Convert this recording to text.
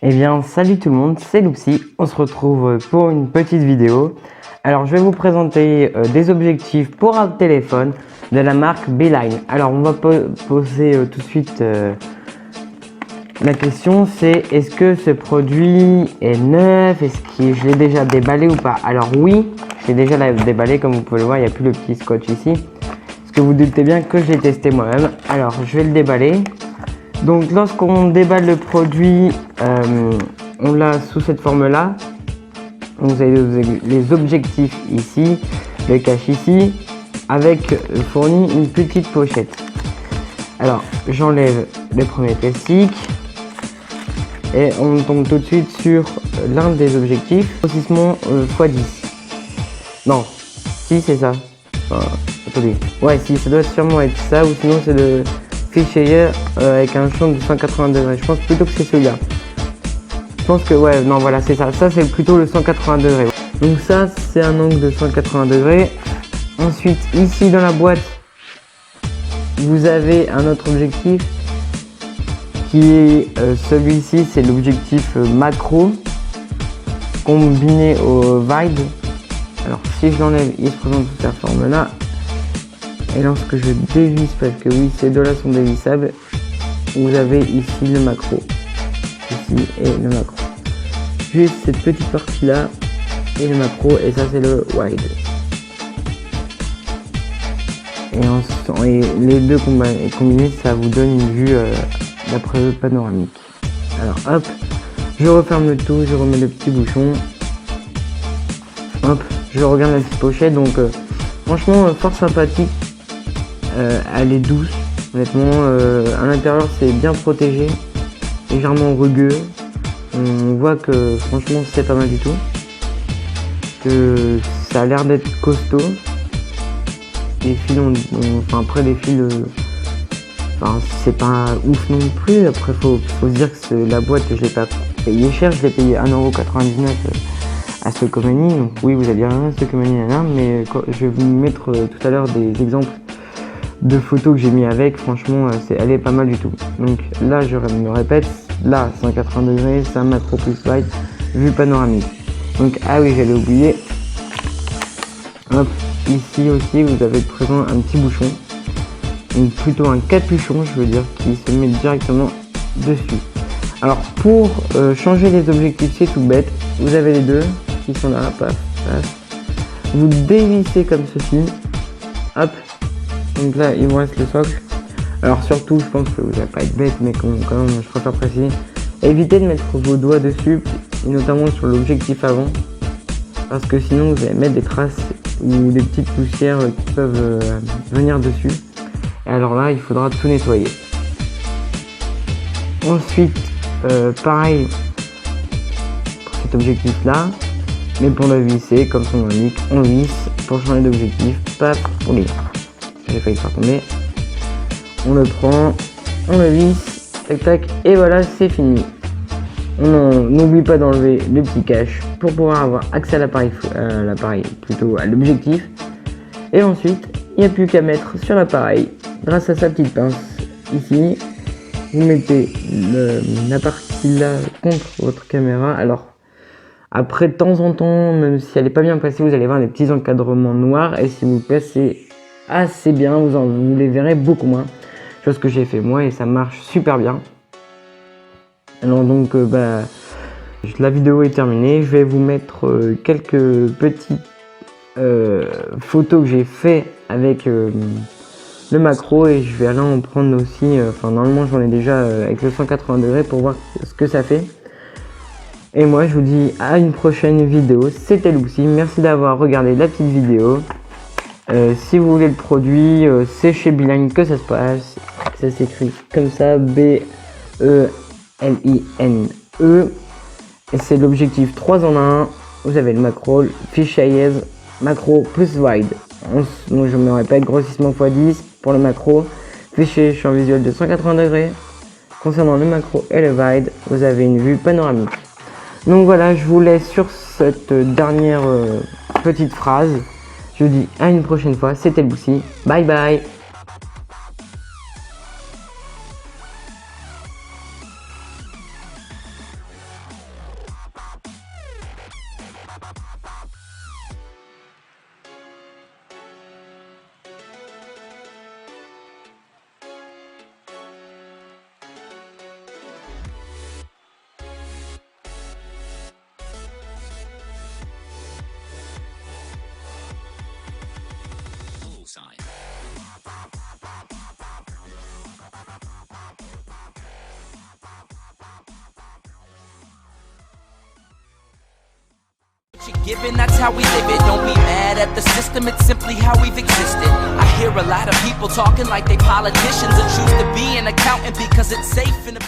Eh bien, salut tout le monde, c'est Loopsy. On se retrouve pour une petite vidéo. Alors, je vais vous présenter des objectifs pour un téléphone de la marque Beeline. Alors, on va poser tout de suite la question, c'est est-ce que ce produit est neuf? Est-ce que je l'ai déjà déballé ou pas? Alors oui, je l'ai déjà déballé, comme vous pouvez le voir, il n'y a plus le petit scotch ici. Parce que vous doutez bien que je l'ai testé moi-même. Alors, je vais le déballer. Donc lorsqu'on déballe le produit, on l'a sous cette forme là. Vous avez les objectifs ici, le cache ici, avec fourni une petite pochette. Alors j'enlève le premier plastique et on tombe tout de suite sur l'un des objectifs, grossissement x10. Non, si c'est ça. Enfin, attendez. Ouais, si, ça doit sûrement être ça, ou sinon c'est le fisheye avec un champ de 180 degrés. Je pense plutôt que c'est celui-là. Je pense que ouais, non voilà, c'est ça. Ça c'est plutôt le 180 degrés. Donc ça c'est un angle de 180 degrés. Ensuite ici dans la boîte, vous avez un autre objectif qui est celui-ci, c'est l'objectif macro combiné au wide. Alors si je l'enlève, il se présente sous cette forme là. Et lorsque je dévisse, parce que oui, ces deux là sont dévissables, vous avez ici le macro. Ici et le macro. Juste cette petite partie là et le macro, et ça c'est le wide. Et les deux combinés, ça vous donne une vue d'après panoramique. Alors hop, je referme le tout, je remets le petit bouchon. Hop, je regarde la petite pochette, donc franchement fort sympathique. Elle est douce, honnêtement. À l'intérieur c'est bien protégé, légèrement rugueux. On voit que franchement c'est pas mal du tout. Que ça a l'air d'être costaud. Les fils enfin après les fils, enfin c'est pas ouf non plus. Après faut se dire que la boîte je l'ai pas payé cher, je l'ai payé 1,99€ à Stokomani. Donc oui, vous allez dire Stokomani là, mais je vais vous mettre tout à l'heure des exemples de photos que j'ai mis avec. Franchement elle est pas mal du tout. Donc là je me répète, là 180 degrés, c'est un macro plus wide, vue panoramique. Donc ah oui, j'allais oublier, hop, ici aussi vous avez présent un petit bouchon, donc plutôt un capuchon je veux dire, qui se met directement dessus. Alors pour changer les objectifs, c'est tout bête, vous avez les deux qui sont là, paf, paf. Vous dévissez comme ceci, hop. Donc là, il vous reste le socle. Alors surtout, je pense que vous n'allez pas être bête, mais quand même, je préfère préciser. Évitez de mettre vos doigts dessus, et notamment sur l'objectif avant, parce que sinon vous allez mettre des traces ou des petites poussières qui peuvent venir dessus. Et alors là, il faudra tout nettoyer. Ensuite, pareil pour cet objectif-là, mais pour le visser, comme son nom l'indique, on visse pour changer d'objectif. Paf, on est. J'ai failli faire tomber. On le prend, on le visse, tac tac, et voilà, c'est fini. On n'oublie pas d'enlever le petit cache pour pouvoir avoir accès à l'appareil, plutôt à l'objectif. Et ensuite, il n'y a plus qu'à mettre sur l'appareil, grâce à sa petite pince ici. Vous mettez la partie là contre votre caméra. Alors, après de temps en temps, même si elle n'est pas bien placée, vous allez voir des petits encadrements noirs, et si vous placez assez bien, vous les verrez beaucoup moins, chose que j'ai fait moi et ça marche super bien. Alors donc la vidéo est terminée, je vais vous mettre quelques petites photos que j'ai fait avec le macro, et je vais aller en prendre aussi, enfin normalement j'en ai déjà avec le 180 degrés pour voir ce que ça fait. Et moi je vous dis à une prochaine vidéo, c'était Loopsy, merci d'avoir regardé la petite vidéo. Si vous voulez le produit, c'est chez Beeline que ça se passe. Ça s'écrit comme ça, B-E-L-I-N-E. Et c'est l'objectif 3 en 1. Vous avez le macro, le fisheye, macro plus wide. Donc je me répète, grossissement x10 pour le macro. Fisheye, champ visuel de 180 degrés. Concernant le macro et le wide, vous avez une vue panoramique. Donc voilà, je vous laisse sur cette dernière petite phrase. Je vous dis à une prochaine fois, c'était Loopsy, bye bye. Given, that's how we live it. Don't be mad at the system, it's simply how we've existed. I hear a lot of people talking like they politicians and choose to be an accountant because it's safe in a